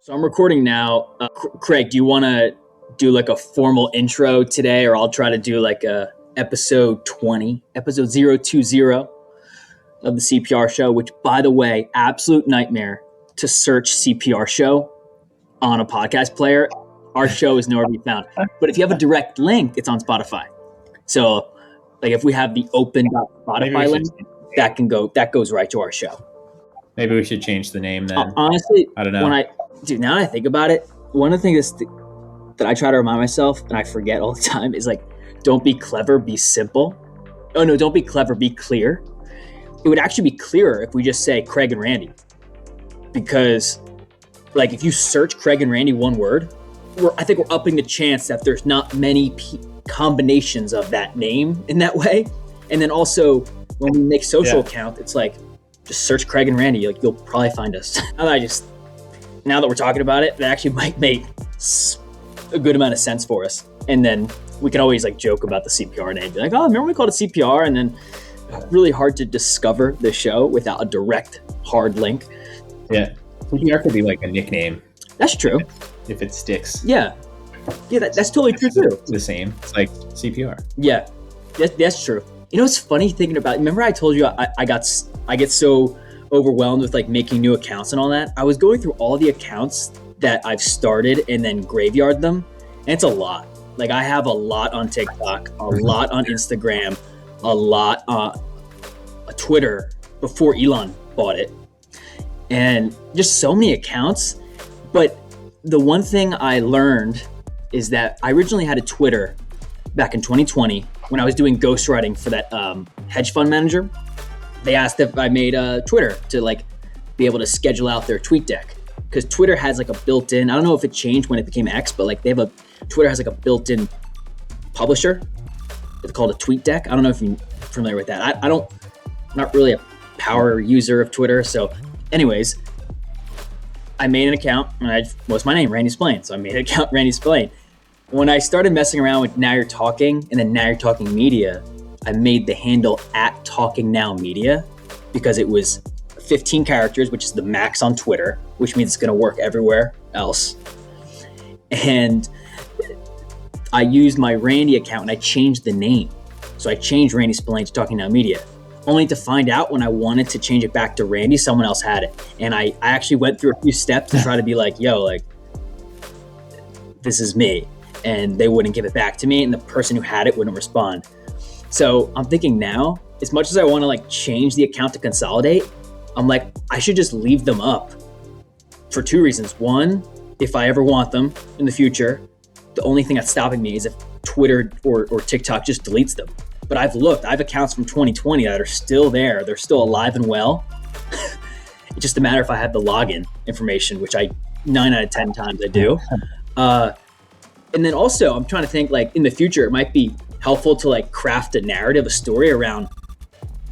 So I'm recording now. Craig, do you want to do like a formal intro today, or I'll try to do like a episode 20, episode 020 of the CPR show, which, by the way, absolute nightmare to search CPR show on a podcast player. Our show is nowhere to be found. But if you have a direct link, it's on Spotify. So like if we have the open Spotify link, that goes right to our show. Maybe we should change the name then. Honestly, I don't know. Now that I think about it, one of the things that I try to remind myself, and I forget all the time, is like, don't be clever, be simple. Oh no, don't be clever, be clear. It would actually be clearer if we just say Craig and Randy. Because like if you search Craig and Randy one word, I think we're upping the chance that there's not many combinations of that name in that way. And then also when we make social account, it's like, just search Craig and Randy, like you'll probably find us. Now that we're talking about it, that actually might make a good amount of sense for us. And then we can always like joke about the CPR name, be like, oh, remember we called it CPR? And then really hard to discover the show without a direct hard link. Yeah, CPR could be like a nickname. That's true. If it sticks. Yeah, that's totally true too. The same. It's like CPR. Yeah, that's true. You know, it's funny thinking about. Remember, I told you I get so overwhelmed with like making new accounts and all that. I was going through all the accounts that I've started and then graveyard them, and it's a lot. Like I have a lot on TikTok, a lot on Instagram, a lot on Twitter before Elon bought it, and just so many accounts. But the one thing I learned is that I originally had a Twitter back in 2020 when I was doing ghostwriting for that hedge fund manager. They asked if I made a Twitter to like be able to schedule out their tweet deck, because Twitter has like a built-in, I don't know if it changed when it became X, but like Twitter has like a built-in publisher. It's called a tweet deck. I don't know if you're familiar with that. I'm not really a power user of Twitter. So anyways, I made an account and what's my name? Randy Explain. So I made an account, Randy Explain. When I started messing around with Now You're Talking and then Now You're Talking Media, I made the handle @TalkingNowMedia because it was 15 characters, which is the max on Twitter, which means it's going to work everywhere else. And I used my Randy account and I changed the name. So I changed Randy Spillane to Talking Now Media, only to find out when I wanted to change it back to Randy, someone else had it. And I actually went through a few steps to try to be like, yo, like, this is me. And they wouldn't give it back to me, and the person who had it wouldn't respond. So I'm thinking now, as much as I want to like change the account to consolidate, I'm like, I should just leave them up for two reasons. One, if I ever want them in the future, the only thing that's stopping me is if Twitter or TikTok just deletes them. But I've looked, accounts from 2020 that are still there. They're still alive and well. It's just a matter if I have the login information, which 9 out of 10 times I do. And then also I'm trying to think like in the future, it might be helpful to like craft a narrative, a story around.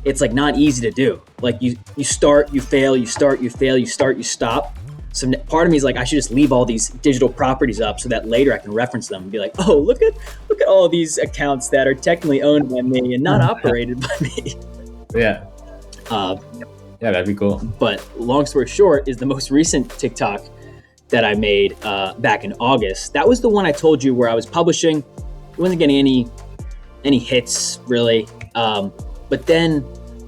It's like not easy to do. Like you start, you fail, you start, you fail, you start, you stop. So part of me is like, I should just leave all these digital properties up so that later I can reference them and be like, oh, look at all these accounts that are technically owned by me and not operated by me. Yeah. Yeah, that'd be cool. But long story short is the most recent TikTok that I made back in August. That was the one I told you where I was publishing. It wasn't getting any hits really. But then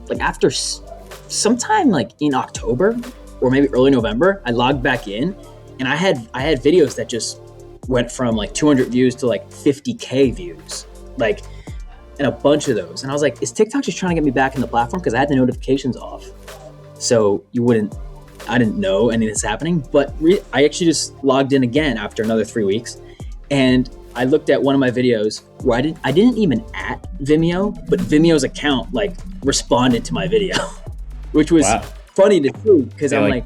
like after sometime like in October or maybe early November, I logged back in and I had videos that just went from like 200 views to like 50K views, like, and a bunch of those. And I was like, is TikTok just trying to get me back in the platform? Because I had the notifications off. So I didn't know any of this happening, but I actually just logged in again after another 3 weeks, and I looked at one of my videos where I didn't even @ Vimeo, but Vimeo's account like responded to my video, which was funny to see because I'm like,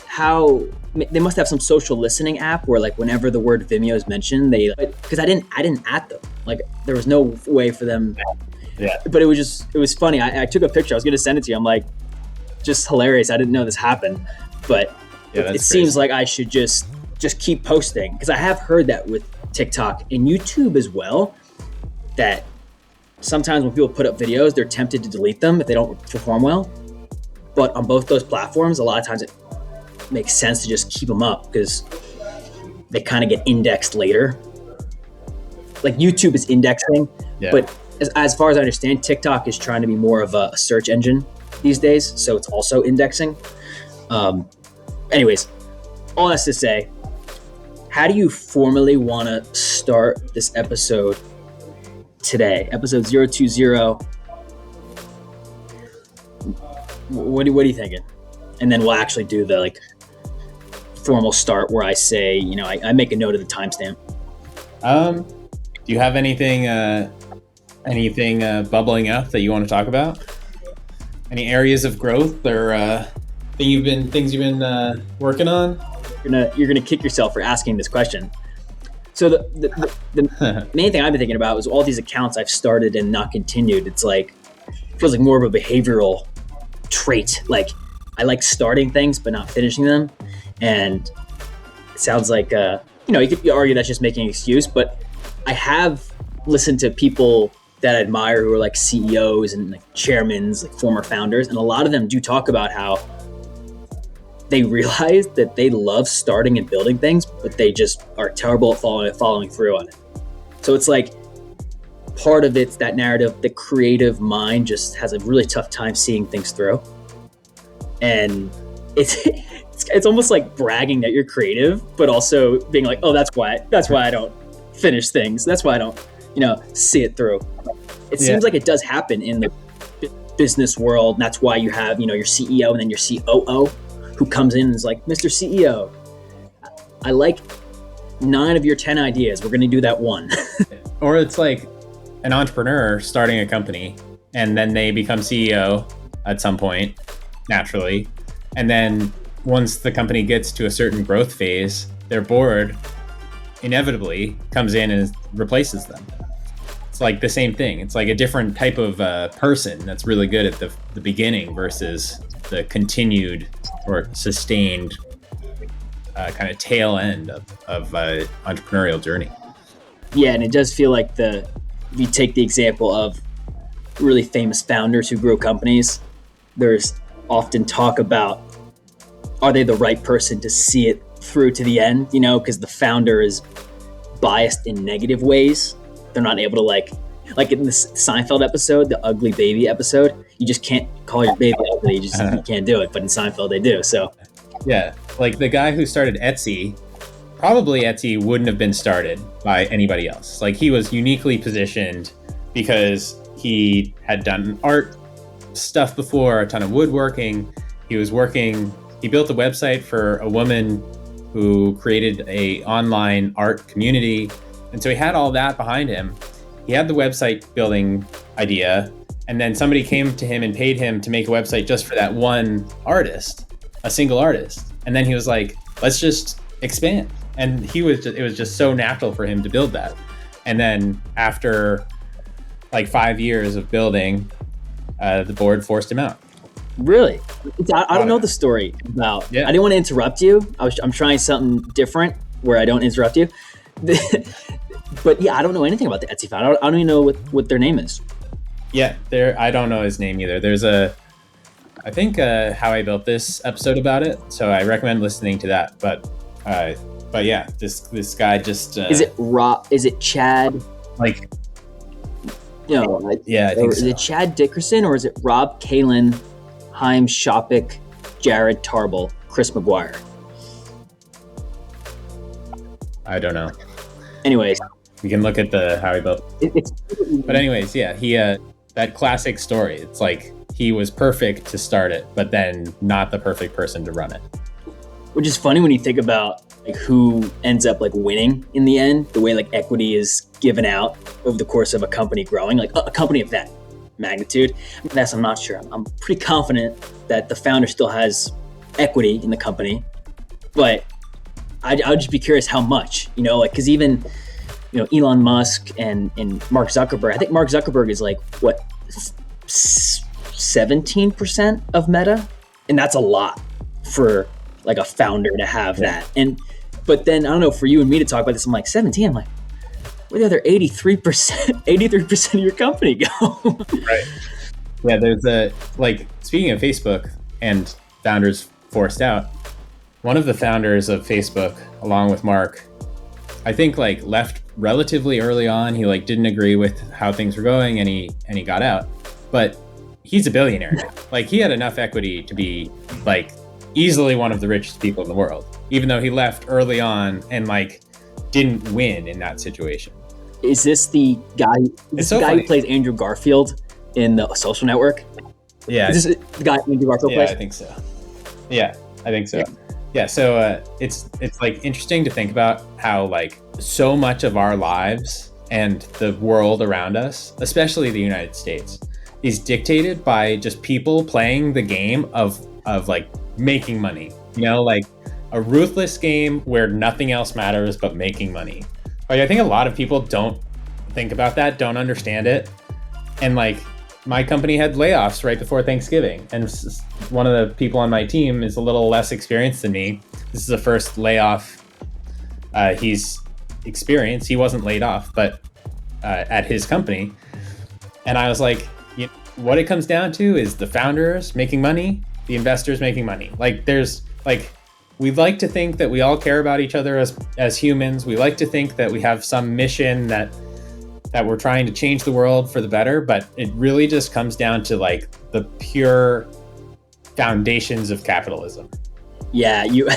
how they must have some social listening app where like whenever the word Vimeo is mentioned, because I didn't @ them, like there was no way for them. Yeah. But it was funny. I took a picture. I was gonna send it to you. I'm like, just hilarious. I didn't know this happened, but it seems like I should just keep posting, because I have heard that with TikTok and YouTube as well, that sometimes when people put up videos, they're tempted to delete them if they don't perform well. But on both those platforms, a lot of times makes sense to just keep them up because they kind of get indexed later. Like YouTube is indexing, but as far as I understand, TikTok is trying to be more of a search engine these days, so it's also indexing. Anyways, all that's to say, how do you formally want to start this episode today? Episode 020. What are you thinking? And then we'll actually do the like formal start where I say, you know, I make a note of the timestamp. Do you have anything bubbling up that you want to talk about? Any areas of growth or things you've been working on? You're gonna kick yourself for asking this question. So the main thing I've been thinking about was all these accounts I've started and not continued. It feels like more of a behavioral trait. Like I like starting things but not finishing them, and it sounds like you could argue that's just making an excuse, but I have listened to people that I admire who are like CEOs and like chairmen, like former founders, and a lot of them do talk about how they realize that they love starting and building things, but they just are terrible at following through on it. So it's like part of it's that narrative, the creative mind just has a really tough time seeing things through. And it's almost like bragging that you're creative, but also being like, oh, that's why I don't finish things. That's why I don't, see it through. It seems like it does happen in the business world. And that's why you have, your CEO and then your COO who comes in and is like, Mr. CEO, I like 9 of your 10 ideas. We're going to do that one. Or it's like an entrepreneur starting a company and then they become CEO at some point, naturally. And then once the company gets to a certain growth phase, their board inevitably comes in and replaces them. It's like the same thing. It's like a different type of person that's really good at the beginning versus the continued or sustained kind of tail end of entrepreneurial journey. Yeah, and it does feel like if you take the example of really famous founders who grow companies, there's often talk about, are they the right person to see it through to the end? Because the founder is biased in negative ways. They're not able to like in this Seinfeld episode, the ugly baby episode, you just can't call your baby ugly. You can't do it. But in Seinfeld, they do. So yeah, like the guy who started Etsy, probably Etsy wouldn't have been started by anybody else. Like he was uniquely positioned because he had done art stuff before, a ton of woodworking. He built a website for a woman who created a online art community. And so he had all that behind him. He had the website building idea, and then somebody came to him and paid him to make a website just for that one artist, a single artist. And then he was like, let's just expand. And it was just so natural for him to build that. And then after like 5 years of building, the board forced him out. Really? I don't know the story about. Yeah. I didn't want to interrupt you. I'm trying something different where I don't interrupt you. But yeah, I don't know anything about the Etsy founder. I don't even know what their name is. Yeah, I don't know his name either. There's I think How I Built This episode about it, so I recommend listening to that. But yeah, this guy just is it Rob? Is it Chad? Like, yeah, I think so. Is it Chad Dickerson or is it Rob Kalin, Haim Shopik, Jared Tarbell, Chris McGuire? I don't know. Anyways, we can look at the How he built. But anyways, yeah, he that classic story. It's like he was perfect to start it, but then not the perfect person to run it. Which is funny when you think about like who ends up like winning in the end. The way like equity is given out over the course of a company growing, like a company of that magnitude. I'm not sure. I'm pretty confident that the founder still has equity in the company, but I would just be curious how much, because even, Elon Musk and Mark Zuckerberg, I think Mark Zuckerberg is like, 17% of Meta? And that's a lot for like a founder to have that. But then, I don't know, for you and me to talk about this, I'm like, 17? I'm like, where the other 83% of your company go? Right. Yeah, there's speaking of Facebook and founders forced out, one of the founders of Facebook, along with Mark, I think like left relatively early on. He like didn't agree with how things were going, and he got out. But he's a billionaire now. Like he had enough equity to be like easily one of the richest people in the world, even though he left early on and like didn't win in that situation. Is this the guy? Is this the guy who plays Andrew Garfield in The Social Network? Yeah. Is this the guy Andrew Garfield plays? Yeah, I think so. Yeah, I think so. Yeah, so it's like interesting to think about how like so much of our lives and the world around us, especially the United States, is dictated by just people playing the game of like making money. You know, like a ruthless game where nothing else matters but making money. Like I think a lot of people don't think about that, don't understand it, and like my company had layoffs right before Thanksgiving, and one of the people on my team is a little less experienced than me. This is the first layoff he's experienced. He wasn't laid off, but at his company. And I was like, what it comes down to is the founders making money, the investors making money. Like there's like, we like to think that we all care about each other as humans. We like to think that we have some mission that we're trying to change the world for the better, but it really just comes down to like the pure foundations of capitalism. Yeah, you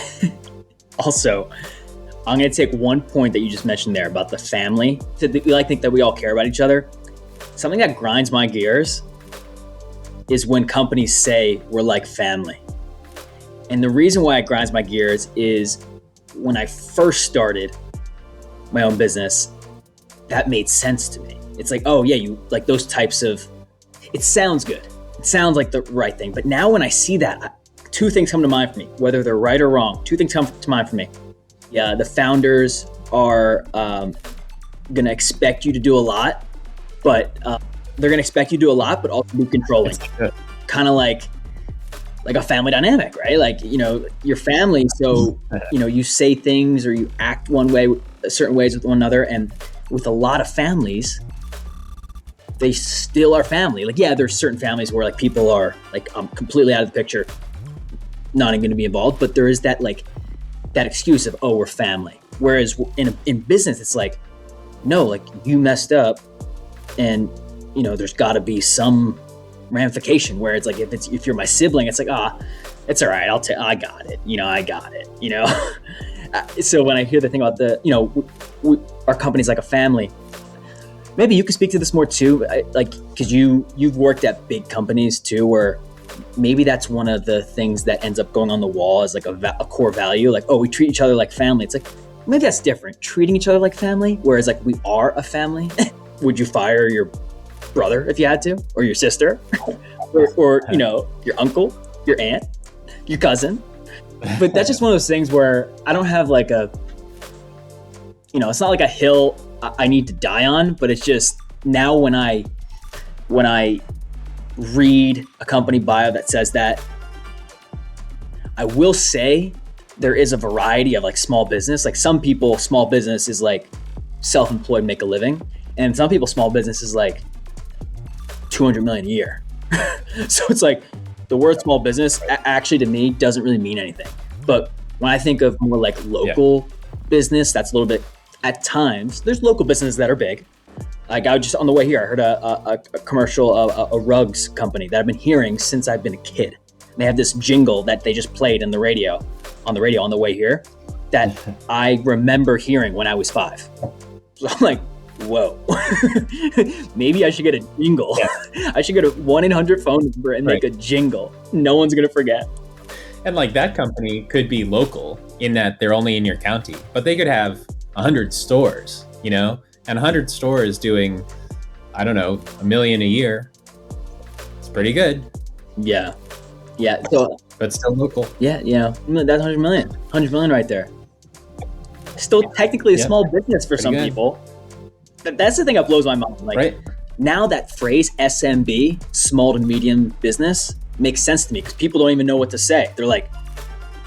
also, I'm going to take one point that you just mentioned there about the family. We like to think that we all care about each other. Something that grinds my gears is when companies say we're like family. And the reason why it grinds my gears is when I first started my own business, that made sense to me. It's like, oh yeah, you like those types of, it sounds good. It sounds like the right thing. But now when I see that, two things come to mind for me, whether they're right or wrong. Two things come to mind for me. Yeah, the founders are going to expect you to do a lot, but they're going to expect you to do a lot, but also be controlling. Kind of like a family dynamic, right? Like, your family. So, you say things or you act one way, certain ways with one another. And with a lot of families, they still are family. Like, yeah, there's certain families where like people are like completely out of the picture, not even going to be involved. But there is that like that excuse of, oh, we're family. Whereas in business, it's like, no, like you messed up, and there's got to be some ramification. Where it's like if you're my sibling, it's like it's all right. I got it. I got it. So when I hear the thing about our company's like a family, maybe you could speak to this more too, because you've worked at big companies too, where maybe that's one of the things that ends up going on the wall as like a core value. Like, oh, we treat each other like family. It's like, maybe that's different, treating each other like family, whereas like we are a family. Would you fire your brother if you had to, or your sister, or your uncle, your aunt, your cousin? But that's just one of those things where I don't have like it's not like a hill I need to die on, but it's just now when I read a company bio that says that, I will say there is a variety of like small business. Like some people, small business is like self-employed, make a living. And some people, small business is like 200 million a year. So it's like the word small business actually to me doesn't really mean anything. But when I think of more like local business, that's a little bit, at times, there's local businesses that are big. Like I was just on the way here, I heard a commercial of a rugs company that I've been hearing since I've been a kid. They have this jingle that they just played on the radio on the way here that I remember hearing when I was 5. So I'm like, whoa, maybe I should get a jingle. Yeah. I should get a 1-800 phone number and make a jingle. No one's going to forget. And like that company could be local in that they're only in your county, but they could have 100 stores, and 100 stores doing, I don't know, $1 million a year. It's pretty good. Yeah. So, but still local. Yeah. That's 100 million right there. Still technically a small business for some people. That's the thing that blows my mind. Like now that phrase SMB, small to medium business, makes sense to me because people don't even know what to say. They're like,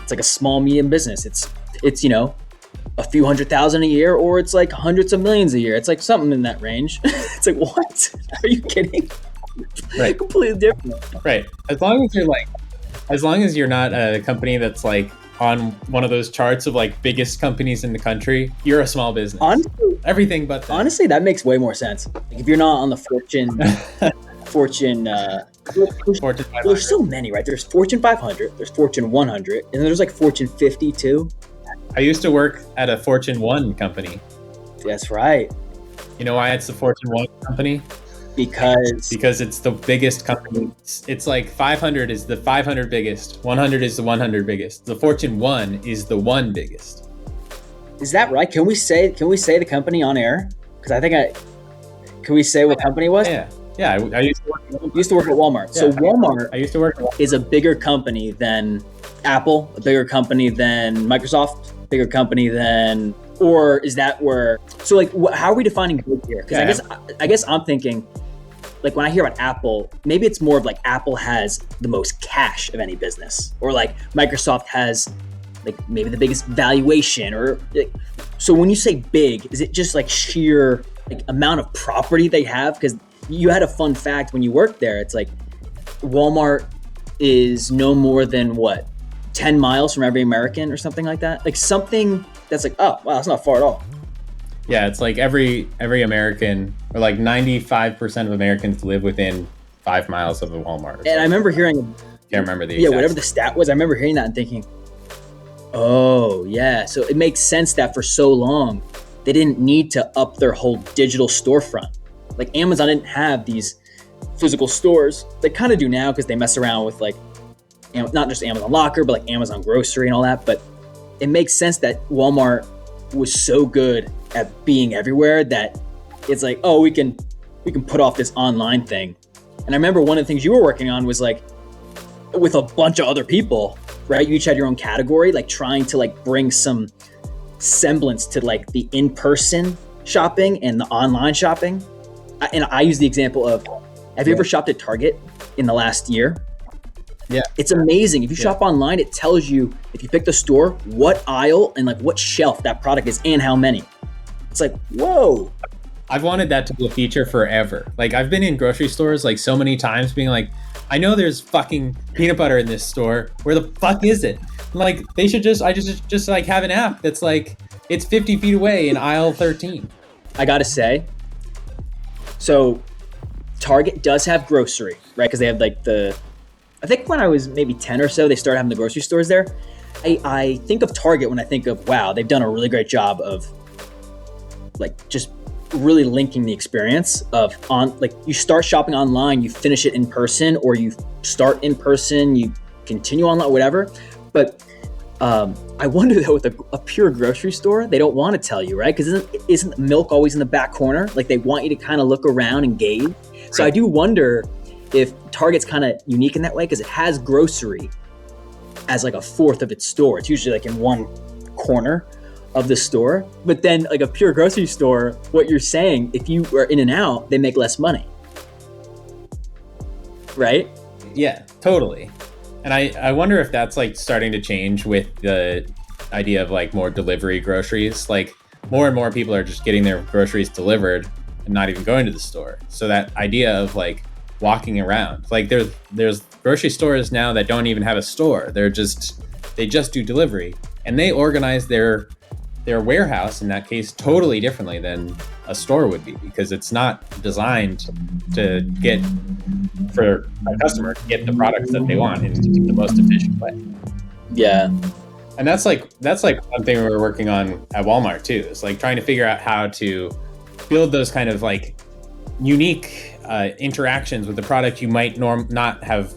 it's like a small medium business. It's a few $100,000 a year, or it's like hundreds of millions a year. It's like something in that range. It's like, what? Are you kidding? Completely different. Right. As long as you're not a company that's like on one of those charts of like biggest companies in the country, you're a small business. Honestly, Everything but that. honestly, that makes way more sense. Like if you're not on the Fortune, Fortune 500. there's so many, right? There's Fortune 500, there's Fortune 100, and there's like Fortune 50 too. I used to work at a Fortune 1 company. That's right. You know why it's the Fortune 1 company? Because it's the biggest company. It's like 500 is the 500 biggest, 100 is the 100 biggest. The Fortune 1 is the 1 biggest. is that right? Can we say the company on air? Because can we say what company it was? Yeah. I used to work at Walmart. Yeah, So Walmart I used to work at Walmart. is a bigger company than Apple, a bigger company than Microsoft, bigger company than, or is that where? So like, how are we defining big here? Because I guess I'm thinking, like when I hear about Apple, maybe it's more of like Apple has the most cash of any business, or like Microsoft has like maybe the biggest valuation, or like, so when you say big, is it just like sheer like amount of property they have? Because you had a fun fact when you worked there. It's like Walmart is no more than 10 miles from every American or something like that. Like something that's like, oh wow, that's not far at all. Yeah, it's like every American, or like 95% of Americans live within 5 miles of a Walmart. And I remember hearing, can't remember the exact whatever the stat was. I remember hearing that and thinking, oh yeah, so it makes sense that for so long they didn't need to up their whole digital storefront. Like Amazon didn't have these physical stores. They kind of do now because they mess around with like, not just Amazon Locker, but like Amazon Grocery and all that. But it makes sense that Walmart was so good at being everywhere that it's like, oh, we can put off this online thing. And I remember one of the things you were working on was like with a bunch of other people, right? You each had your own category, like trying to like bring some semblance to like the in-person shopping and the online shopping. And I use the example of, have you ever shopped at Target in the last year? Yeah. It's amazing. If you shop online, it tells you, if you pick the store, what aisle and like what shelf that product is and how many. It's like, whoa. I've wanted that to be a feature forever. Like I've been in grocery stores like so many times being like, I know there's fucking peanut butter in this store. Where the fuck is it? Like they should just like have an app that's like, it's 50 feet away in aisle 13. I gotta say, so Target does have grocery, right? Because they have like I think when I was maybe 10 or so, they started having the grocery stores there. I think of Target when I think of, wow, they've done a really great job of like just really linking the experience of like you start shopping online, you finish it in person, or you start in person, you continue online, whatever. But I wonder though, with a pure grocery store, they don't want to tell you, right? Because isn't milk always in the back corner? Like they want you to kind of look around and gauge. So I do wonder if Target's kind of unique in that way, because it has grocery as like a fourth of its store. It's usually like in one corner of the store. But then like a pure grocery store, what you're saying, if you are in and out, they make less money. Right? Yeah, totally. And I wonder if that's like starting to change with the idea of like more delivery groceries. Like more and more people are just getting their groceries delivered and not even going to the store. So that idea of like walking around, like there's grocery stores now that don't even have a store. They just do delivery, and they organize their warehouse in that case totally differently than a store would be, because it's not designed to get for a customer to get the products that they want in the most efficient way. Yeah. And that's like one thing we're working on at Walmart too. It's like trying to figure out how to build those kind of like unique interactions with the product you might not have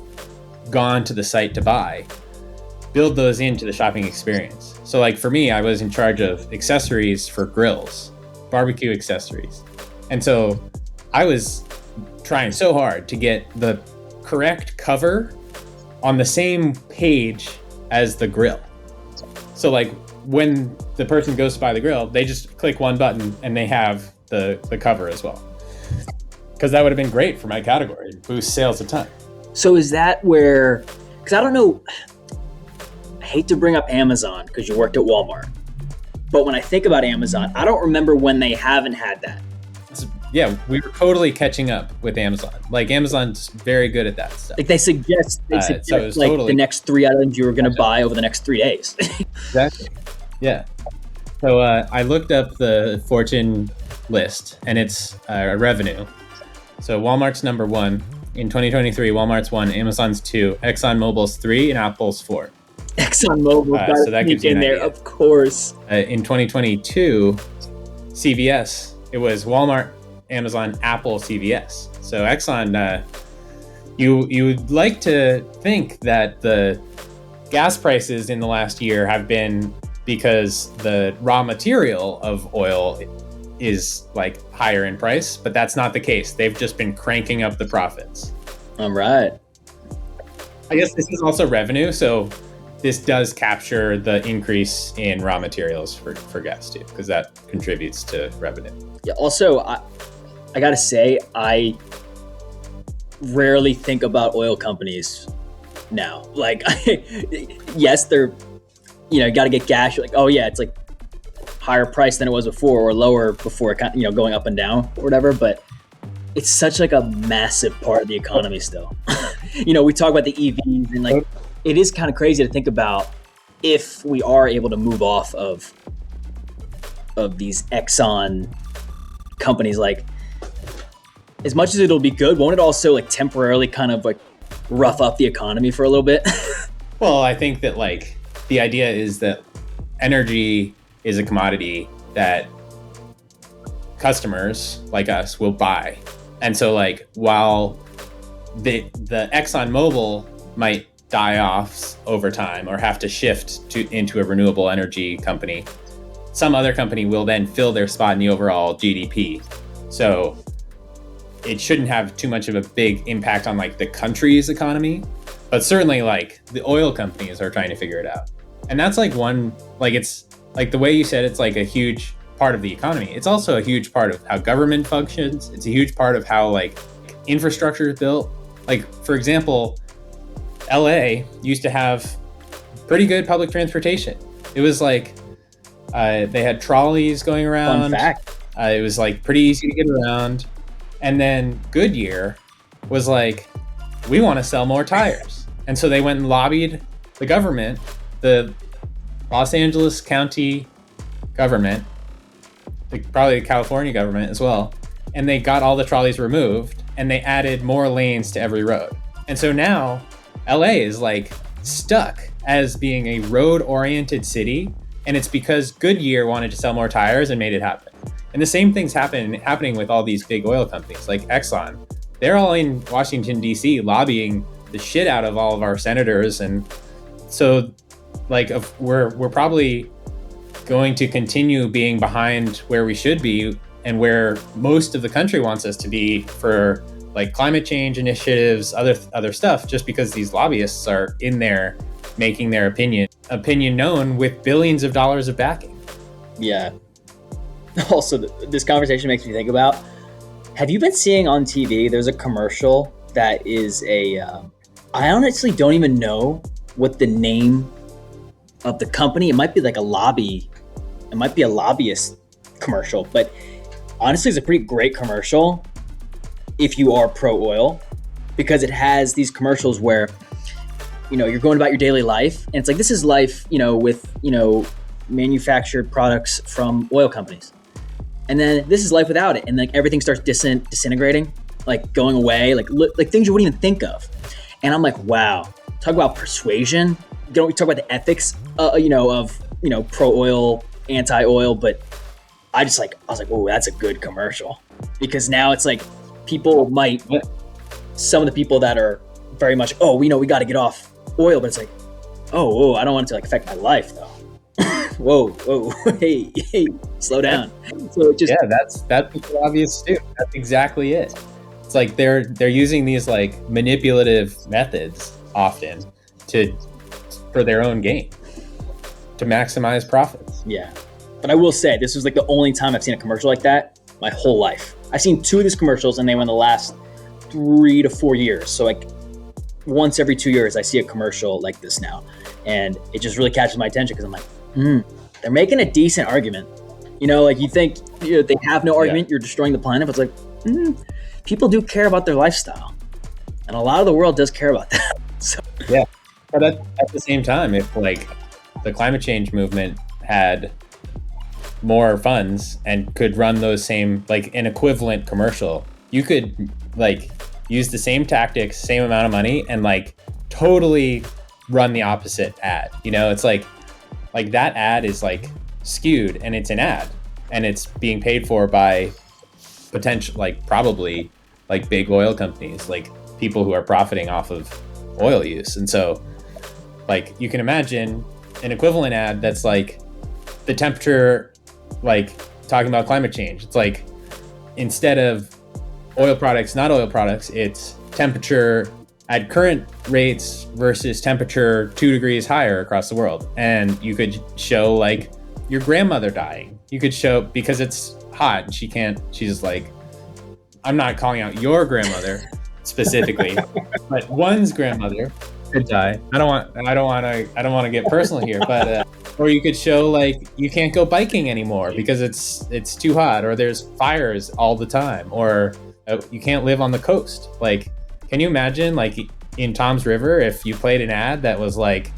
gone to the site to buy. Build those into the shopping experience. So like for me, I was in charge of accessories for grills, barbecue accessories. And so I was trying so hard to get the correct cover on the same page as the grill. So like when the person goes to buy the grill, they just click one button and they have the cover as well. Because that would have been great for my category. It boosts sales a ton. So is that where, because I don't know, I hate to bring up Amazon because you worked at Walmart, but when I think about Amazon, I don't remember when they haven't had that. Yeah, we were totally catching up with Amazon. Like Amazon's very good at that stuff. Like they suggest So it was like the totally next 3 items you were going to buy over the next 3 days. exactly. Yeah. So I looked up the Fortune list and its revenue. So Walmart's number one in 2023. Walmart's one, Amazon's two, ExxonMobil's three, and Apple's four. ExxonMobil got so that gives you in an there, idea. of course. In 2022, CVS, it was Walmart, Amazon, Apple, CVS. So Exxon, you would like to think that the gas prices in the last year have been because the raw material of oil is like higher in price, but that's not the case. They've just been cranking up the profits. All right. I guess this is also revenue, so this does capture the increase in raw materials for gas too, because that contributes to revenue. Yeah. Also, I gotta say, I rarely think about oil companies now. Like, yes, they're, you got to get gas. You're like, oh yeah, it's like higher price than it was before, or lower before, going up and down or whatever. But it's such like a massive part of the economy still. We talk about the EVs and like, it is kind of crazy to think about if we are able to move off of these Exxon companies. Like, as much as it'll be good, won't it also like temporarily kind of like rough up the economy for a little bit? Well, I think that like the idea is that energy is a commodity that customers like us will buy. And so like while the ExxonMobil might die off over time or have to shift into a renewable energy company, some other company will then fill their spot in the overall GDP. So it shouldn't have too much of a big impact on like the country's economy, but certainly like the oil companies are trying to figure it out. And that's like one, like it's like the way you said, it's like a huge part of the economy. It's also a huge part of how government functions. It's a huge part of how like infrastructure is built. Like, for example, LA used to have pretty good public transportation. It was like, they had trolleys going around. Fun fact. It was like pretty easy to get around. And then Goodyear was like, we want to sell more tires. And so they went and lobbied the government, the Los Angeles County government, probably the California government as well. And they got all the trolleys removed and they added more lanes to every road. And so now LA is like stuck as being a road-oriented city. And it's because Goodyear wanted to sell more tires and made it happen. And the same thing's happening with all these big oil companies like Exxon. They're all in Washington, D.C. lobbying the shit out of all of our senators. And so like we're probably going to continue being behind where we should be and where most of the country wants us to be for like climate change initiatives, other stuff, just because these lobbyists are in there making their opinion known with billions of dollars of backing. Yeah. Also, this conversation makes me think about, have you been seeing on TV, there's a commercial that is I honestly don't even know what the name of the company, it might be like a lobbyist commercial, but honestly, it's a pretty great commercial if you are pro oil, because it has these commercials where, you're going about your daily life and it's like, this is life, with, manufactured products from oil companies. And then this is life without it. And like everything starts disintegrating, like going away, like things you wouldn't even think of. And I'm like, wow, talk about persuasion. We talk about the ethics, of pro oil, anti oil, but I was like, oh, that's a good commercial, because now it's like some of the people that are very much, we got to get off oil, but it's like, oh, I don't want it to like affect my life though. whoa, hey, slow down. So that's obvious too. That's exactly it. It's like they're using these like manipulative methods often for their own gain, to maximize profits. Yeah. But I will say, this was like the only time I've seen a commercial like that my whole life. I've seen 2 of these commercials and they were in the last 3 to 4 years. So like once every 2 years, I see a commercial like this now. And it just really catches my attention because I'm like, they're making a decent argument. You know, like you think they have no argument, you're destroying the planet, but it's like, people do care about their lifestyle. And a lot of the world does care about that. So. Yeah. But at the same time, if like the climate change movement had more funds and could run those same, like an equivalent commercial, you could like use the same tactics, same amount of money, and like totally run the opposite ad. You know, it's like that ad is like skewed, and it's an ad, and it's being paid for by potential, like probably like big oil companies, like people who are profiting off of oil use. And so like you can imagine an equivalent ad that's like the temperature, like talking about climate change. It's like instead of oil products, not oil products, it's temperature at current rates versus temperature 2 degrees higher across the world. And you could show like your grandmother dying. You could show, because it's hot and she's like, I'm not calling out your grandmother specifically, but one's grandmother could die. I don't want to get personal here, but or you could show like you can't go biking anymore because it's too hot, or there's fires all the time, or you can't live on the coast. Like, can you imagine like in Tom's River if you played an ad that was like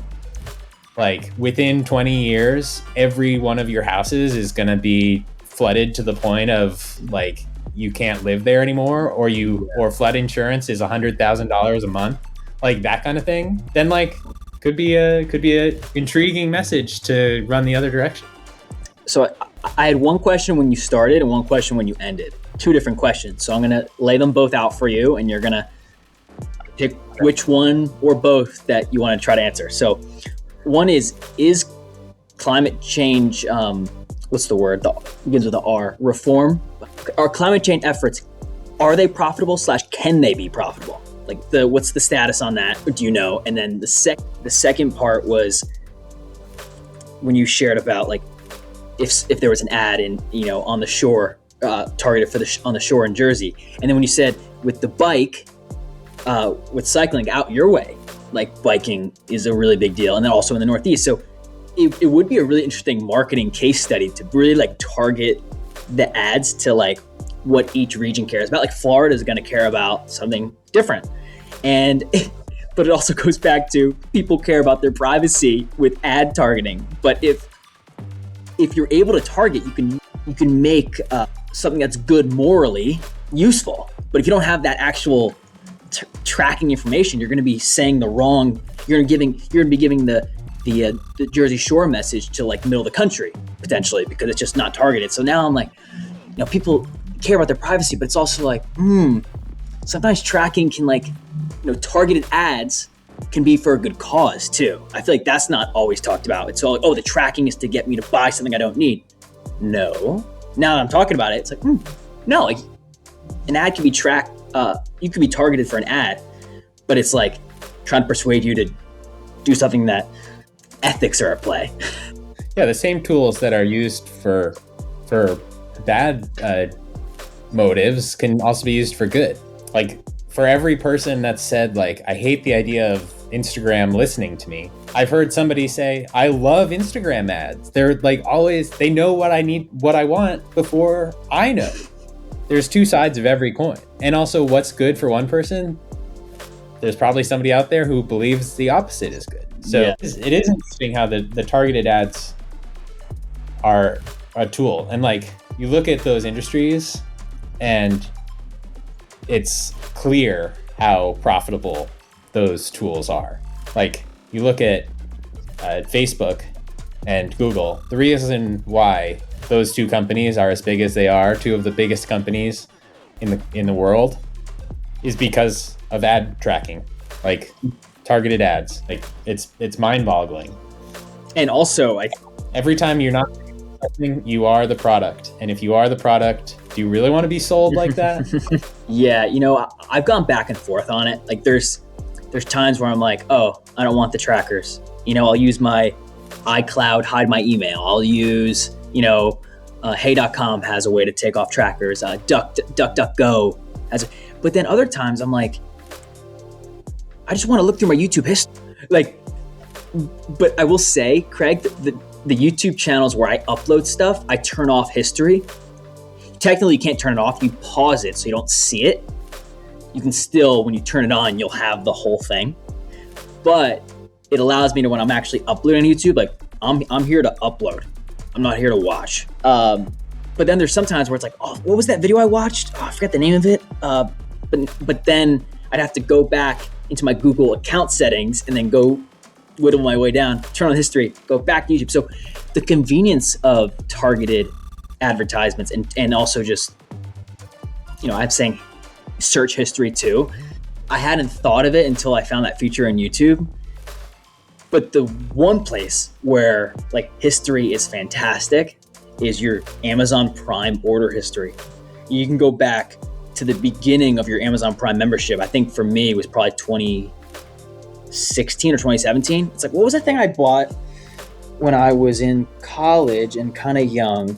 within 20 years every one of your houses is going to be flooded to the point of like you can't live there anymore, or flood insurance is $100,000 a month, like that kind of thing, then like could be a intriguing message to run the other direction. So I had one question when you started and one question when you ended. Two different questions. So I'm gonna lay them both out for you, and you're gonna pick which one or both that you want to try to answer. So one is climate change, what's the word? Begins with the R. Reform. Are climate change efforts, are they profitable / can they be profitable? Like what's the status on that? Do you know? And then the second part was when you shared about like if there was an ad in on the shore targeted on the shore in Jersey, and then when you said with the bike, with cycling out your way, like biking is a really big deal, and then also in the Northeast. So it would be a really interesting marketing case study to really like target the ads to like what each region cares about. Like Florida is going to care about something different, but it also goes back to people care about their privacy with ad targeting. But if you're able to target, you can make something that's good morally useful. But if you don't have that actual tracking information, you're going to be saying the wrong. You're going to be giving the Jersey Shore message to like middle of the country potentially, because it's just not targeted. So now I'm like, people care about their privacy, but it's also like, sometimes tracking can like, targeted ads can be for a good cause too. I feel like that's not always talked about. It's all like, the tracking is to get me to buy something I don't need. No. Now that I'm talking about it, it's like, no, like an ad can be tracked. You can be targeted for an ad, but it's like trying to persuade you to do something that ethics are at play. Yeah, the same tools that are used for bad motives can also be used for good. Like for every person that said like, I hate the idea of Instagram listening to me, I've heard somebody say, I love Instagram ads. They're like always, they know what I need, what I want before I know. There's two sides of every coin. And also what's good for one person, there's probably somebody out there who believes the opposite is good. So yeah. It is interesting how the targeted ads are a tool. And like you look at those industries and it's clear how profitable those tools are. Like you look at Facebook and Google, the reason why those two companies are as big as they are, two of the biggest companies in the world, is because of ad tracking, like targeted ads. Like it's mind-boggling. And also, every time you're not something, you are the product. And if you are the product, do you really want to be sold like that? Yeah, I've gone back and forth on it. Like there's times where I'm like, I don't want the trackers. I'll use my iCloud, hide my email. I'll use, hey.com has a way to take off trackers. DuckDuckGo has. But then other times I'm like, I just want to look through my YouTube history. Like, but I will say, Craig, the YouTube channels where I upload stuff, I turn off history. Technically, you can't turn it off. You pause it so you don't see it. You can still, when you turn it on, you'll have the whole thing. But it allows me to, when I'm actually uploading on YouTube, like I'm here to upload. I'm not here to watch. But then there's sometimes where it's like, oh, what was that video I watched? Oh, I forgot the name of it. But then I'd have to go back into my Google account settings and then go whittle my way down, turn on history, go back to YouTube. So the convenience of targeted advertisements and also just, I'm saying search history too. I hadn't thought of it until I found that feature in YouTube. But the one place where like history is fantastic is your Amazon Prime order history. You can go back to the beginning of your Amazon Prime membership. I think for me, it was probably 2016 or 2017. It's like, what was that thing I bought when I was in college and kind of young?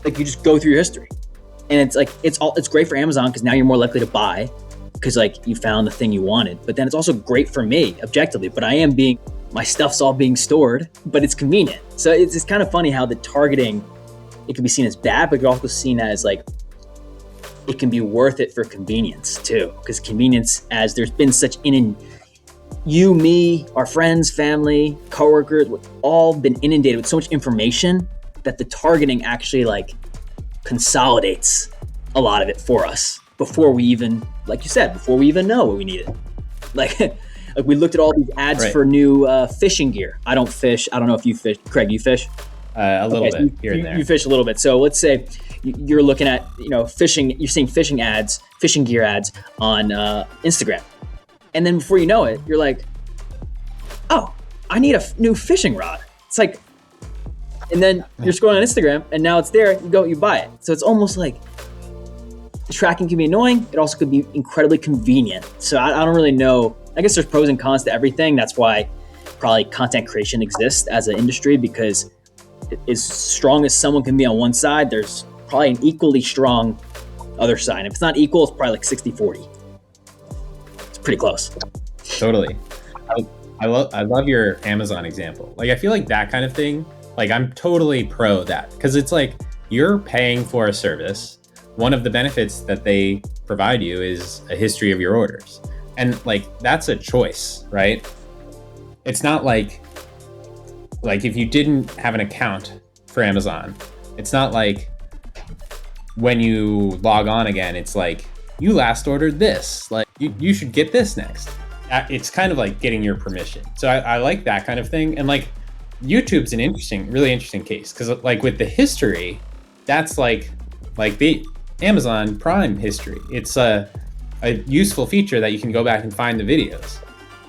Like, you just go through your history. And it's like, it's great for Amazon because now you're more likely to buy because like you found the thing you wanted. But then it's also great for me objectively, but my stuff's all being stored, but it's convenient. So it's kind of funny how the targeting, it can be seen as bad, but it can also be seen as like, it can be worth it for convenience too. Because convenience, as there's been such you, me, our friends, family, coworkers, we've all been inundated with so much information that the targeting actually like consolidates a lot of it for us before we even, like you said, before we even know what we needed. Like we looked at all these ads for new fishing gear. I don't fish. I don't know if you fish. Craig, you fish? A little bit here and there. You fish a little bit. So let's say you're looking at, fishing, you're seeing fishing gear ads on Instagram. And then before you know it, you're like, oh, I need a new fishing rod. It's like, and then you're scrolling on Instagram and now it's there, you buy it. So it's almost like the tracking can be annoying. It also could be incredibly convenient. So I don't really know. I guess there's pros and cons to everything. That's why probably content creation exists as an industry, because as strong as someone can be on one side, there's probably an equally strong other side. If it's not equal, it's probably like 60-40. It's pretty close. Totally. I love your Amazon example. Like, I feel like that kind of thing, like I'm totally pro that, because it's like you're paying for a service. One of the benefits that they provide you is a history of your orders. And like, that's a choice, right? It's not like if you didn't have an account for Amazon, it's not like when you log on again, it's like, you last ordered this, like you should get this next. It's kind of like getting your permission. So I like that kind of thing. And like YouTube's an really interesting case, because like with the history, that's like the Amazon Prime history. It's a useful feature that you can go back and find the videos.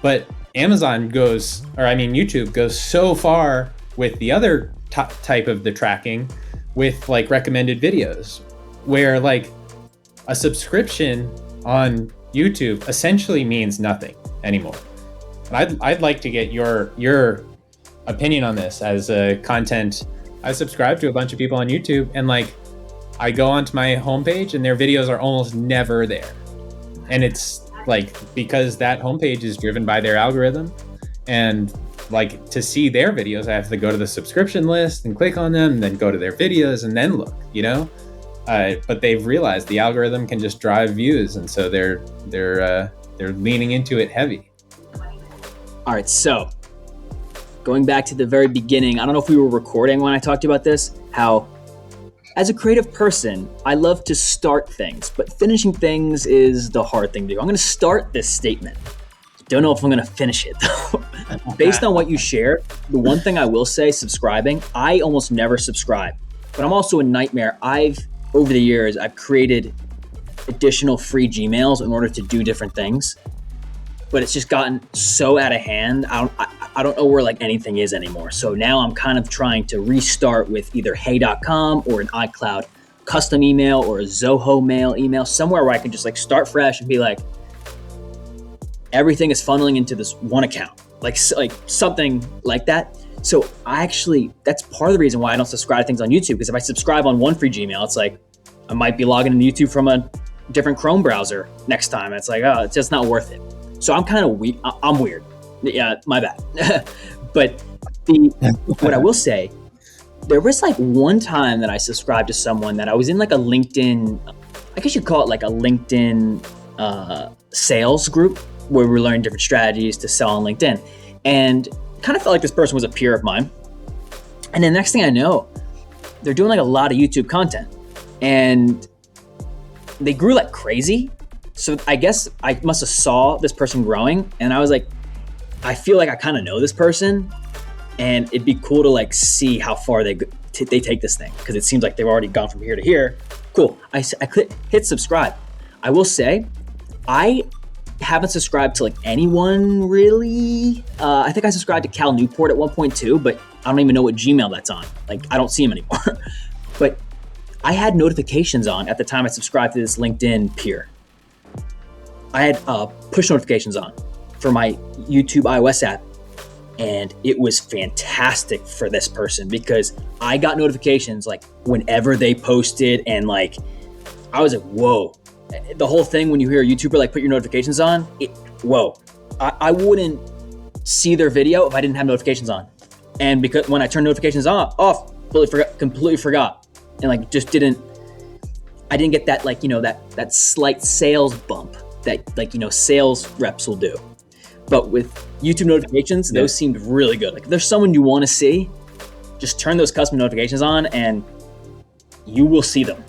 But YouTube goes so far with the other type of the tracking with like recommended videos, where like a subscription on YouTube essentially means nothing anymore. And I'd like to get your opinion on this as a content. I subscribe to a bunch of people on YouTube, and like I go onto my homepage and their videos are almost never there. And it's like, because that homepage is driven by their algorithm, and like to see their videos, I have to go to the subscription list and click on them and then go to their videos and then look, but they've realized the algorithm can just drive views. And so they're leaning into it heavy. All right. So going back to the very beginning, I don't know if we were recording when I talked about this, how as a creative person, I love to start things, but finishing things is the hard thing to do. I'm going to start this statement. Don't know if I'm going to finish it though. Based on what you shared, the one thing I will say, subscribing, I almost never subscribe, but I'm also a nightmare. Over the years, I've created additional free Gmails in order to do different things, but it's just gotten so out of hand. I don't know where like anything is anymore. So now I'm kind of trying to restart with either hey.com or an iCloud custom email or a Zoho Mail email, somewhere where I can just like start fresh and be like, everything is funneling into this one account, like something like that. So that's part of the reason why I don't subscribe to things on YouTube, because if I subscribe on one free Gmail, it's like I might be logging into YouTube from a different Chrome browser next time. It's like, oh, it's just not worth it. So I'm kind of weird. I'm weird. Yeah, my bad. But what I will say There was like one time that I subscribed to someone that I was in like a LinkedIn, I guess you'd call it like a LinkedIn sales group where we were learning different strategies to sell on LinkedIn. And kind of felt like this person was a peer of mine. And then next thing I know, they're doing like a lot of YouTube content and they grew like crazy. So I guess I must have saw this person growing and I was like, I feel like I kind of know this person and it'd be cool to like see how far they take this thing because it seems like they've already gone from here to here. Cool. I hit subscribe. I will say, I haven't subscribed to like anyone really. I think I subscribed to Cal Newport at 1.2, but I don't even know what Gmail that's on. Like I don't see him anymore. But I had notifications on at the time I subscribed to this LinkedIn peer. I had push notifications on for my YouTube iOS app. And it was fantastic for this person because I got notifications like whenever they posted and like, I was like, whoa. The whole thing when you hear a YouTuber like put your notifications on, whoa. I wouldn't see their video if I didn't have notifications on. And because when I turned notifications off, completely forgot. And like just I didn't get that like, that slight sales bump that like, sales reps will do. But with YouTube notifications, those seemed really good. Like if there's someone you want to see, just turn those custom notifications on and you will see them.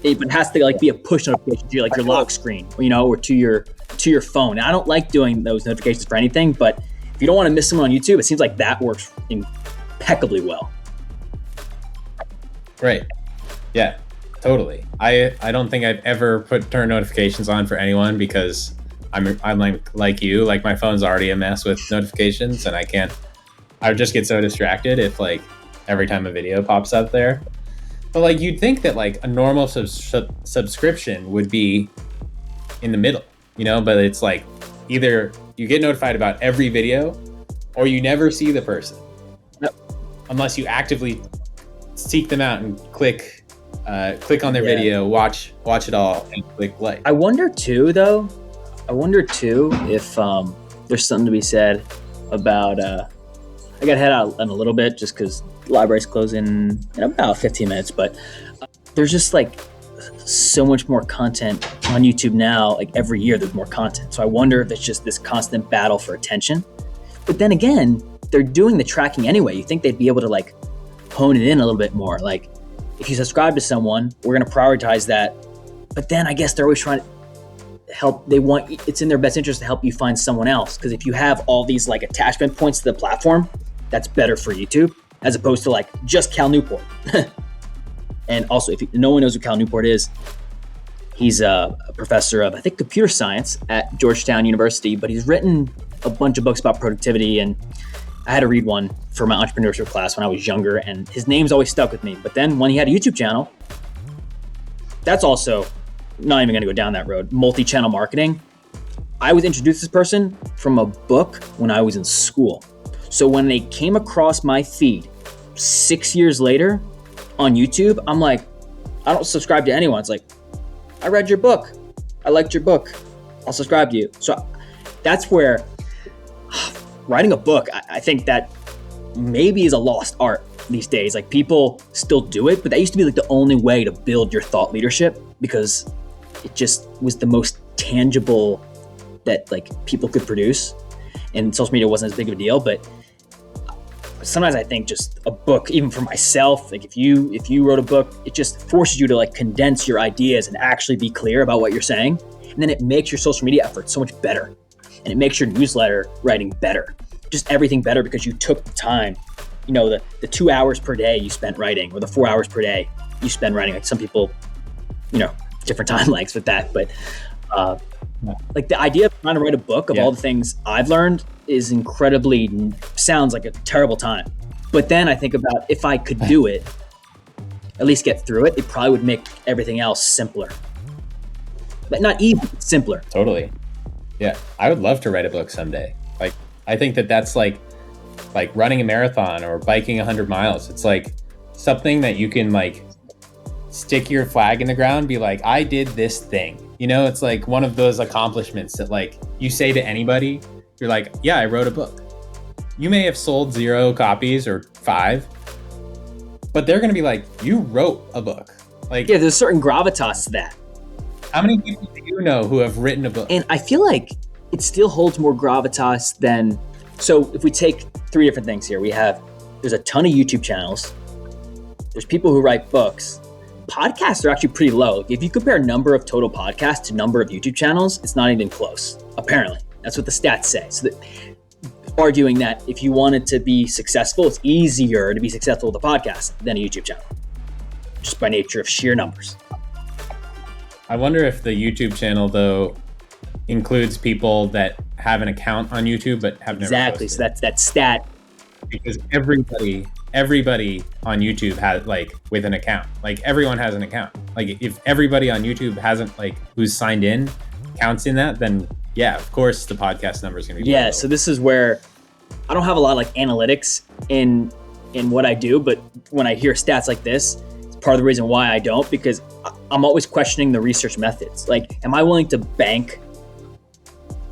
It has to like be a push notification to like your lock screen, or to your phone. Now, I don't like doing those notifications for anything, but if you don't want to miss someone on YouTube, it seems like that works impeccably well. Right. Yeah, totally. I don't think I've ever turned notifications on for anyone because I'm like you, like my phone's already a mess with notifications and I would just get so distracted if like every time a video pops up there. But like you'd think that like a normal subscription would be in the middle, but it's like either you get notified about every video or you never see the person. Yep. Unless you actively seek them out and click on their video, watch it all and click like. I wonder too if there's something to be said about I gotta head out in a little bit just because the library's closing in about 15 minutes, but there's just like so much more content on YouTube now. Like every year there's more content. So I wonder if it's just this constant battle for attention. But then again, they're doing the tracking anyway. You think they'd be able to like hone it in a little bit more. Like if you subscribe to someone, we're gonna prioritize that. But then I guess they're always trying to it's in their best interest to help you find someone else. Because if you have all these like attachment points to the platform, that's better for YouTube as opposed to like just Cal Newport. And also, if no one knows who Cal Newport is, he's a professor of, I think, computer science at Georgetown University, but he's written a bunch of books about productivity. And I had to read one for my entrepreneurship class when I was younger, and his name's always stuck with me. But then when he had a YouTube channel, that's also not even going to go down that road. Multi-channel marketing. I was introduced to this person from a book when I was in school. So when they came across my feed 6 years later on YouTube, I'm like, I don't subscribe to anyone. It's like, I read your book. I liked your book. I'll subscribe to you. So that's where writing a book, I think that maybe is a lost art these days. Like people still do it, but that used to be like the only way to build your thought leadership because it just was the most tangible that like people could produce, and social media wasn't as big of a deal. But sometimes I think just a book, even for myself, like if you wrote a book, it just forces you to like condense your ideas and actually be clear about what you're saying, and then it makes your social media efforts so much better, and it makes your newsletter writing better, just everything better because you took the time. The 2 hours per day you spent writing, or the 4 hours per day you spend writing. Like some people, different time lengths with that, but like the idea of trying to write a book of all the things I've learned is sounds like a terrible time. But then I think about if I could do it, at least get through it, it probably would make everything else simpler. But not easy, simpler. Totally. Yeah. I would love to write a book someday. Like, I think that's like running a marathon or biking 100 miles. It's like something that you can like stick your flag in the ground, be like, I did this thing. It's like one of those accomplishments that like you say to anybody, you're like, yeah, I wrote a book. You may have sold 0 copies or 5, but they're going to be like, you wrote a book. Like, Yeah, there's a certain gravitas to that. how many people do you know who have written a book? And I feel like it still holds more gravitas than, so if we take three different things here, there's a ton of YouTube channels. There's people who write books. Podcasts are actually pretty low. If you compare number of total podcasts to number of YouTube channels, it's not even close, apparently. That's what the stats say. So arguing that if you wanted to be successful, it's easier to be successful with a podcast than a YouTube channel, just by nature of sheer numbers. I wonder if the YouTube channel, though, includes people that have an account on YouTube but have never Exactly. posted. So that's that stat. Because everybody on YouTube has, like, with an account, like, everyone has an account. Like, if everybody on YouTube hasn't, like, who's signed in counts in that, then yeah, of course the podcast number is going to be low. So this is where I don't have a lot of like analytics in what I do, but when I hear stats like this, it's part of the reason why I don't, because I'm always questioning the research methods. Like, am I willing to bank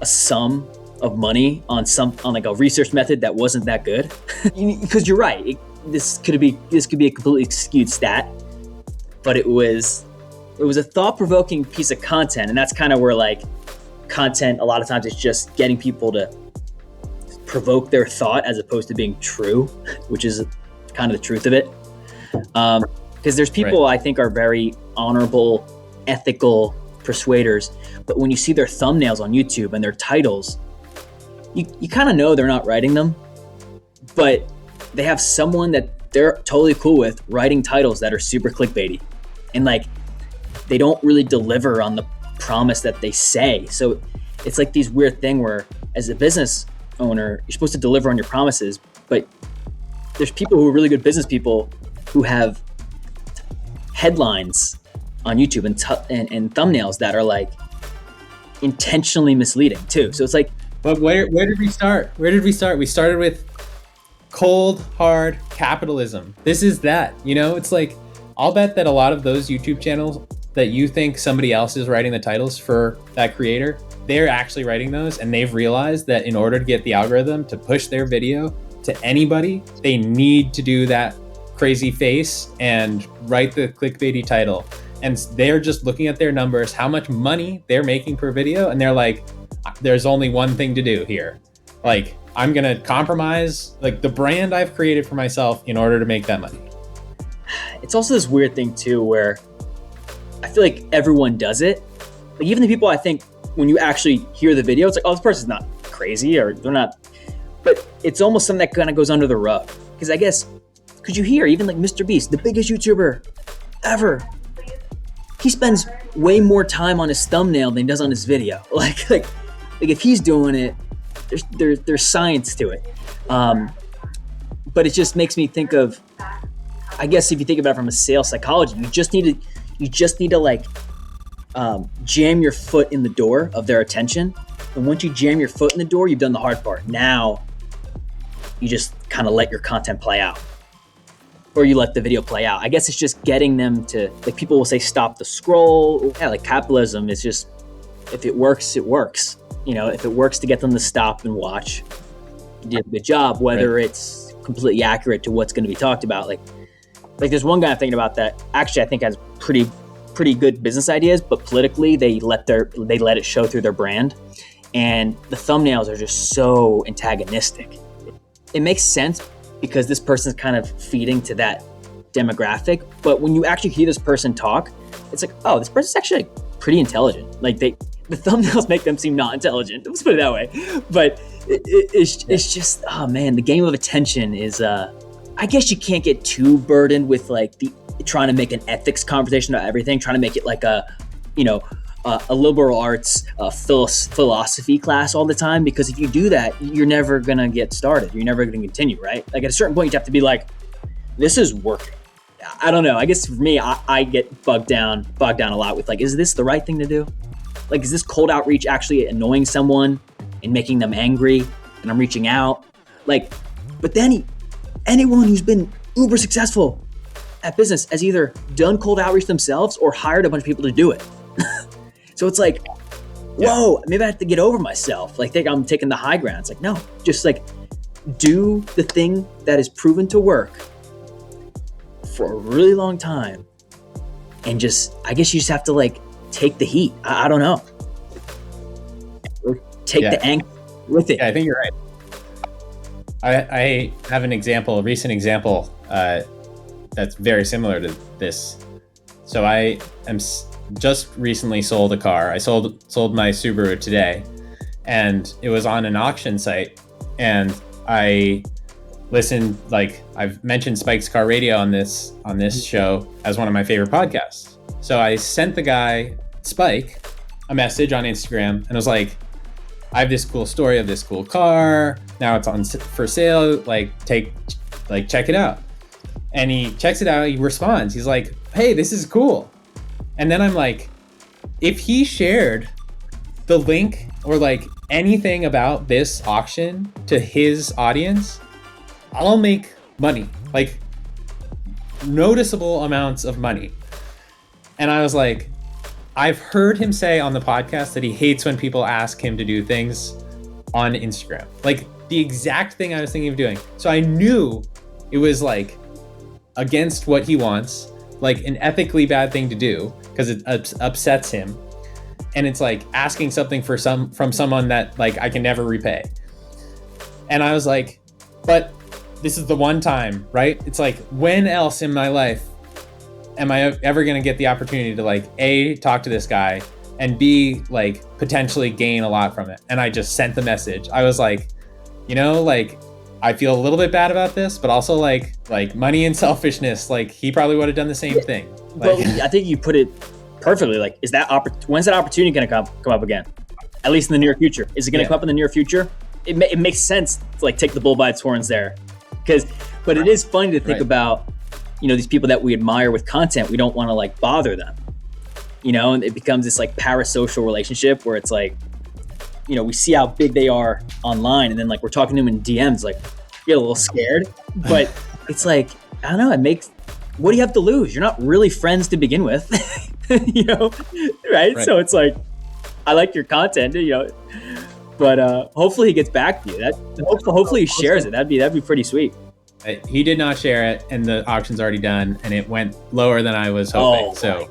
a sum of money on like a research method that wasn't that good? Because you're right, this could be a completely skewed stat, but it was a thought-provoking piece of content, and that's kind of where like content a lot of times it's just getting people to provoke their thought as opposed to being true, which is kind of the truth of it. Because there's people I think are very honorable, ethical persuaders, but when you see their thumbnails on YouTube and their titles, you kind of know they're not writing them, but they have someone that they're totally cool with writing titles that are super clickbaity, and like they don't really deliver on the promise that they say. So it's like these weird thing where as a business owner, you're supposed to deliver on your promises, but there's people who are really good business people who have headlines on YouTube and thumbnails that are like intentionally misleading too. So it's like, but where did we start? We started with cold, hard capitalism. This is that, it's like, I'll bet that a lot of those YouTube channels that you think somebody else is writing the titles for that creator, they're actually writing those, and they've realized that in order to get the algorithm to push their video to anybody, they need to do that crazy face and write the clickbaity title. And they're just looking at their numbers, how much money they're making per video, and they're like, there's only one thing to do here. Like, I'm gonna compromise like the brand I've created for myself in order to make that money. It's also this weird thing too, where I feel like everyone does it. Like, even the people I think when you actually hear the video, it's like, oh, this person's not crazy, or they're not, but it's almost something that kind of goes under the rug. Because I guess, could you hear even like Mr. Beast, the biggest YouTuber ever, he spends way more time on his thumbnail than he does on his video. Like if he's doing it, there's science to it. But it just makes me think of, I guess if you think about it from a sales psychology, you just need to like jam your foot in the door of their attention. And once you jam your foot in the door, you've done the hard part. Now you just kind of let your content play out, or you let the video play out. I guess it's just getting them to, like, people will say, stop the scroll. Yeah, like capitalism is just, if it works, it works. If it works to get them to stop and watch, you did a good job, whether it's completely accurate to what's going to be talked about. Like there's one guy I'm thinking about that actually I think has pretty good business ideas, but politically they let it show through their brand, and the thumbnails are just so antagonistic. It makes sense because this person's kind of feeding to that demographic, but when you actually hear this person talk, it's like, oh, this person's actually like pretty intelligent. Like the thumbnails make them seem not intelligent. Let's put it that way. But it's just, oh man, the game of attention is, I guess you can't get too burdened with like trying to make an ethics conversation about everything, trying to make it like a liberal arts philosophy class all the time, because if you do that, you're never gonna get started. You're never gonna continue, right? Like at a certain point, you have to be like, this is working. I don't know. I guess for me, I get bogged down a lot with like, is this the right thing to do? Like, is this cold outreach actually annoying someone and making them angry? And I'm reaching out, like, but then anyone who's been uber successful at business has either done cold outreach themselves or hired a bunch of people to do it. So it's like, whoa, maybe I have to get over myself. Like, think I'm taking the high ground. It's like, no, just like do the thing that is proven to work for a really long time, and I guess you just have to like take the heat. I don't know. Or take the angst with it. Yeah, I think you're right. I have a recent example that's very similar to this. So I am just recently sold a car. I sold my Subaru today, and it was on an auction site. And I listened, like I've mentioned Spike's Car Radio on this show as one of my favorite podcasts. So I sent the guy, Spike, a message on Instagram and was like, I have this cool story of this cool car. Now it's on for sale. Check it out. And he checks it out. He responds. He's like, hey, this is cool. And then I'm like, if he shared the link or like anything about this auction to his audience, I'll make money, like noticeable amounts of money. And I was like, I've heard him say on the podcast that he hates when people ask him to do things on Instagram, like the exact thing I was thinking of doing. So I knew it was like against what he wants, like an ethically bad thing to do because it upsets him. And it's like asking something from someone that like I can never repay. And I was like, but this is the one time, right? It's like, when else in my life am I ever going to get the opportunity to like A, talk to this guy, and B, like potentially gain a lot from it? And I just sent the message. I was like, like I feel a little bit bad about this, but also like money and selfishness, like he probably would have done the same thing. But I think you put it perfectly. Like, when's that opportunity going to come up again? At least in the near future. Is it going to come up in the near future? It makes sense to like take the bull by its horns there. But it is funny to think about, these people that we admire with content. We don't want to like bother them, and it becomes this like parasocial relationship where it's like, we see how big they are online, and then like we're talking to them in DMs, like you get a little scared. But it's like, I don't know, what do you have to lose? You're not really friends to begin with, right? So it's like, I like your content, but hopefully he gets back to you. Hopefully he shares it. That'd be pretty sweet. He did not share it, and the auction's already done, and it went lower than I was hoping. So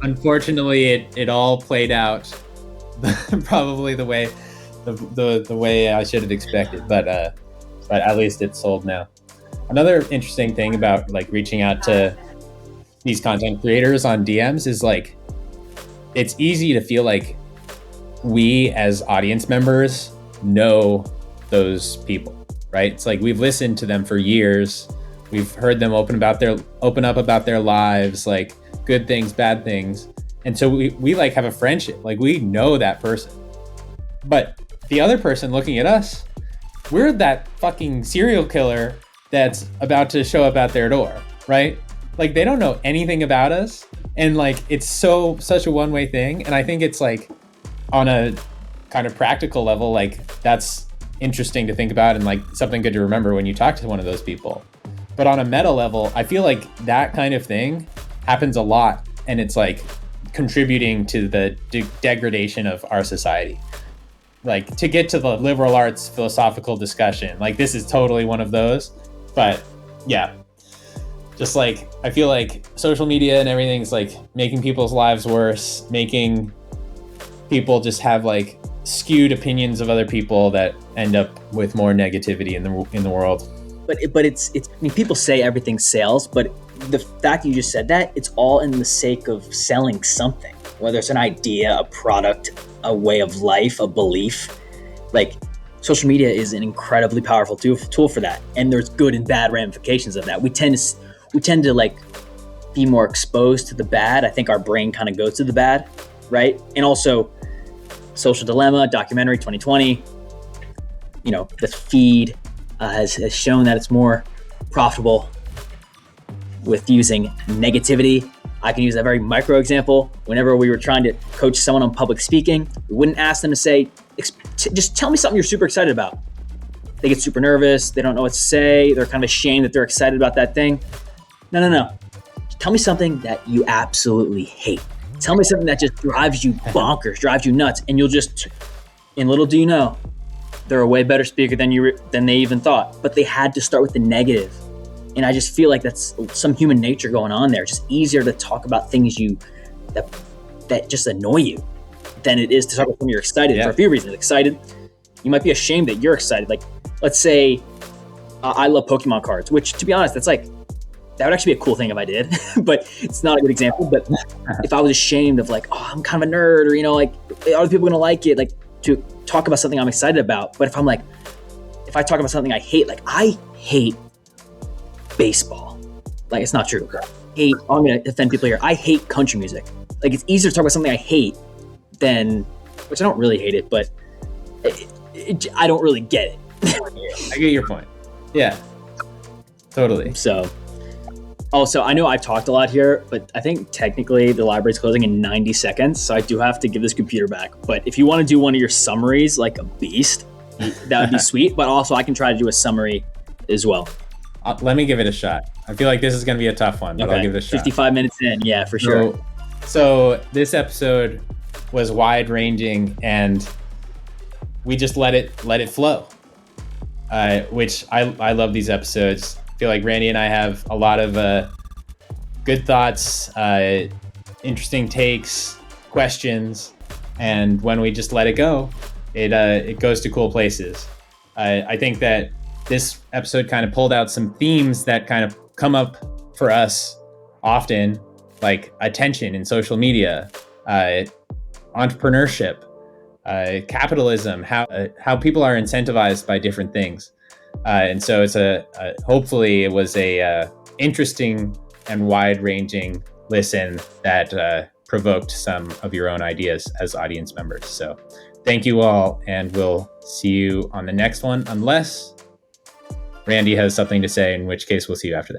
unfortunately, it all played out probably the way the way I should have expected. But at least it's sold now. Another interesting thing about like reaching out to these content creators on DMs is like, it's easy to feel like we as audience members know those people, right? It's like we've listened to them for years. We've heard them open up about their lives, like good things, bad things. And so we like have a friendship, like we know that person. But the other person looking at us, we're that fucking serial killer that's about to show up at their door, right? Like they don't know anything about us. And like, it's such a one-way thing. And I think it's like on a kind of practical level, like that's interesting to think about and like something good to remember when you talk to one of those people. But on a meta level, I feel like that kind of thing happens a lot. And it's like contributing to the degradation of our society. Like to get to the liberal arts philosophical discussion, like this is totally one of those. But yeah, just like I feel like social media and everything's like making people's lives worse, making people just have like skewed opinions of other people that end up with more negativity in the world. But it's I mean, people say everything sells, but the fact you just said that, it's all in the sake of selling something, whether it's an idea, a product, a way of life, a belief. Like social media is an incredibly powerful tool for that, and there's good and bad ramifications of that. We tend to like be more exposed to the bad. I think our brain kind of goes to the bad, right? And also Social Dilemma, documentary 2020, the feed has shown that it's more profitable with using negativity. I can use a very micro example. Whenever we were trying to coach someone on public speaking, we wouldn't ask them to say, just tell me something you're super excited about. They get super nervous. They don't know what to say. They're kind of ashamed that they're excited about that thing. No. Tell me something that you absolutely hate. Tell me something that just drives you bonkers, drives you nuts. And and little do you know, they're a way better speaker than they even thought. But they had to start with the negative. And I just feel like that's some human nature going on there. It's just easier to talk about things that just annoy you than it is to talk about when you're excited for a few reasons. Excited, you might be ashamed that you're excited. Like, let's say I love Pokemon cards, which, to be honest, that would actually be a cool thing if I did, but it's not a good example. But if I was ashamed of like, oh, I'm kind of a nerd, or, like, are other people going to like it? Like, to talk about something I'm excited about. But if I talk about something I hate, like I hate baseball. Like, it's not true. I'm going to offend people here. I hate country music. Like, it's easier to talk about something I hate than, which I don't really hate it, but I don't really get it. I get your point. Yeah, totally. So, also, I know I've talked a lot here, but I think technically the library's closing in 90 seconds, so I do have to give this computer back. But if you want to do one of your summaries like a beast, that would be sweet. But also, I can try to do a summary as well. Let me give it a shot. I feel like this is going to be a tough one, but I'll give it a shot. 55 minutes in, yeah, for sure. So this episode was wide-ranging, and we just let it flow, which I love these episodes. I feel like Randy and I have a lot of good thoughts, interesting takes, questions, and when we just let it go, it goes to cool places. I think that this episode kind of pulled out some themes that kind of come up for us often, like attention in social media, entrepreneurship, capitalism, how people are incentivized by different things. And so it's hopefully it was a interesting and wide-ranging listen that provoked some of your own ideas as audience members. So thank you all, and we'll see you on the next one, unless Randy has something to say, in which case we'll see you after that.